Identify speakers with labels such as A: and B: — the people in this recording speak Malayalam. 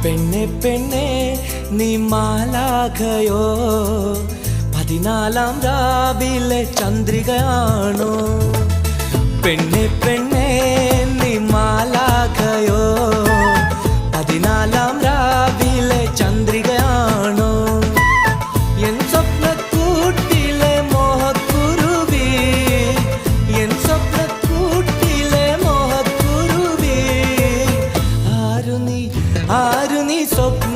A: പെണ്ണെ പെണ്ണെ നീ മാലാഖയോ, 14 രാവിലെ ചന്ദ്രികയാണോ? പെണ്ണെ പെണ്ണെ നീ മാലാഖയോ, 14 രാവിലെ ചന്ദ്രികയാണോ? എൻ സ്വപ്നക്കൂട്ടിലെ മോഹക്കുരുവി, എൻ സ്വപ്നക്കൂട്ടിലെ മോഹക്കുരുവി, ആരു നീ സ്വപ്ന